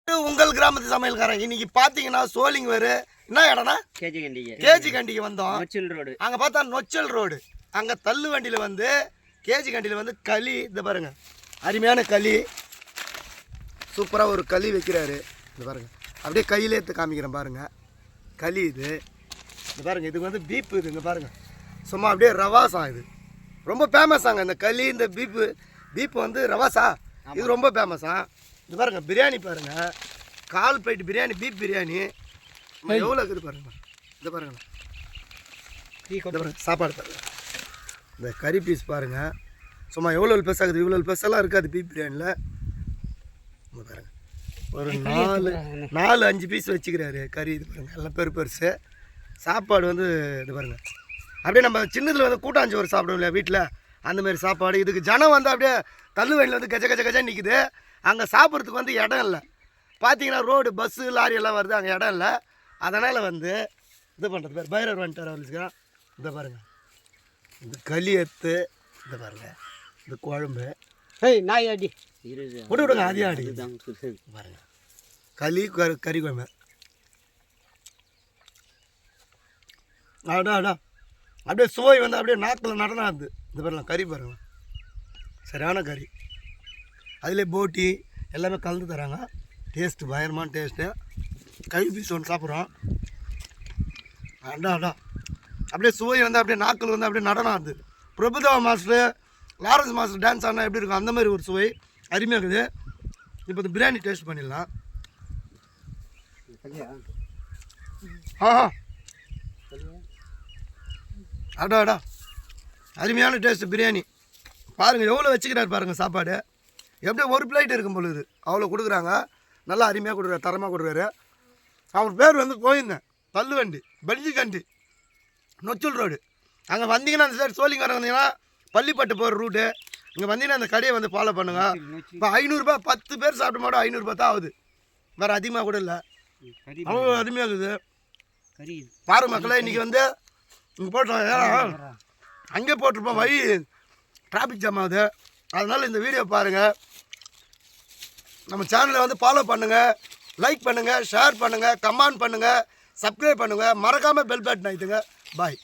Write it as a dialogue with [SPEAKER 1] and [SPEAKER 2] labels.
[SPEAKER 1] உங்கள் கிராமத்து சமையல்காரன் இன்னைக்கு பாத்தீங்கன்னா சோளிங்கர் என்ன இடம்னா கேஜி கண்டிக்கு வந்தோம். அங்க பார்த்தா நொச்சல் ரோடு, அங்க தள்ளு வண்டியில வந்து கேஜி கண்டியில வந்து களி, இந்த பாருங்க அருமையான களி, சூப்பரா ஒரு களி வைக்கிறாரு. இந்த பாருங்க அப்படியே கையிலே எடுத்து காமிக்கிறேன் பாருங்க. களி இது, இந்த பாருங்க இது வந்து பீப்பு, இது இங்க பாருங்க சும்மா அப்படியே ரவாசா, இது ரொம்ப ஃபேமஸாங்க இந்த களி. இந்த பீப்பு வந்து ரவாசா, இது ரொம்ப ஃபேமஸா. இது பாருங்க பிரியாணி பாருங்க, 4 பிளேட் பிரியாணி, பீப் பிரியாணி எவ்வளோ இருக்குது பாருங்க. இதை பாருங்க சாப்பாடு பாருங்க, இந்த கறி பீஸ் பாருங்க சும்மா எவ்வளோ பெருசாகுது, இவ்வளோ பெருசெல்லாம் இருக்காது பீப் பிரியாணியில். பாருங்க ஒரு 4-5 பீஸ் வச்சுக்கிறாரு கறி. இது பாருங்க எல்லாம் பெருசு. சாப்பாடு வந்து இது பாருங்க அப்படியே நம்ம சின்னதில் வந்து கூட்டாஞ்சோறு சாப்பிடுவோம் இல்லையா வீட்டில், அந்தமாரி சாப்பாடு. இதுக்கு ஜனம் வந்து அப்படியே தள்ளுவண்டியில் வந்து கஜ நிற்குது. அங்கே சாப்பிட்றதுக்கு வந்து இடம் இல்லை. பார்த்தீங்கன்னா ரோடு பஸ்ஸு லாரி எல்லாம் வருது, அங்கே இடம் இல்லை. அதனால் வந்து இது பண்ணுறது பேர் பைரவர் வந்துட்டார் அவர்களுக்கு. இதை பாருங்கள் இந்த களி எடுத்து, இதை பாருங்கள் இந்த குழம்பு
[SPEAKER 2] நாய் அடி
[SPEAKER 1] விடுங்க அதே அடி பாருங்க, களி கறி குழம்பு. அப்படியே சுவை வந்து அப்படியே நாக்கில் நடனா இருது. இந்த பாருங்க கறி பாருங்க, சரியான கறி, அதிலே போட்டி எல்லாமே கலந்து தராங்க. டேஸ்ட்டு பயங்கரமான டேஸ்ட்டு. கறி பீஸ் ஒன்று சாப்பிட்றோம். அப்படியே சுவை வந்து அப்படியே நாக்கில் வந்து அப்படியே நடனம் ஆகுது. Prabhudeva master, Lawrence master dance ஆனால் எப்படி இருக்கும் அந்த மாதிரி ஒரு சுவை அருமையாக இருக்குது. இப்போ இந்த பிரியாணி டேஸ்ட் பண்ணிடலாம். அருமையான டேஸ்ட்டு பிரியாணி பாருங்கள். எவ்வளோ வச்சுக்கிறாரு பாருங்கள் சாப்பாடு, எப்படியும் ஒரு பிளேட் இருக்கும் பொழுது அவ்வளோ கொடுக்குறாங்க. நல்லா அருமையாக கொடுக்குறாரு, தரமாக கொடுக்குறாரு. அவர் பேர் வந்து போயிருந்தேன் தள்ளு வண்டி பெல்ஜிகண்டி நொச்சல் ரோடு. அங்கே வந்தீங்கன்னா அந்த சைடு சோழிங்கர் வந்தீங்கன்னா பள்ளிப்பட்டு போகிற ரூட்டு, இங்கே வந்தீங்கன்னா அந்த கடையை வந்து ஃபாலோ பண்ணுங்க. இப்போ 500ரூபா 10 பேர் சாப்பிட மாட்டோம், 500ரூபா தான் ஆகுது, வேறு அதிகமாக கூட இல்லை. அவ்வளோ அருமையாக இருக்குது பாரு மக்களே. இன்றைக்கி வந்து இங்கே போட்டோம், ஏன்னா அங்கே போட்டிருப்போம், வழி டிராஃபிக் ஜாம் ஆகுது. அதனால் இந்த வீடியோ பாருங்கள், நம்ம சேனலை வந்து ஃபாலோ பண்ணுங்கள், லைக் பண்ணுங்கள், ஷேர் பண்ணுங்கள், கமெண்ட் பண்ணுங்கள், சப்ஸ்கிரைப் பண்ணுங்கள், மறக்காமல் பெல் பட்டன் அழுத்துங்க. பாய்.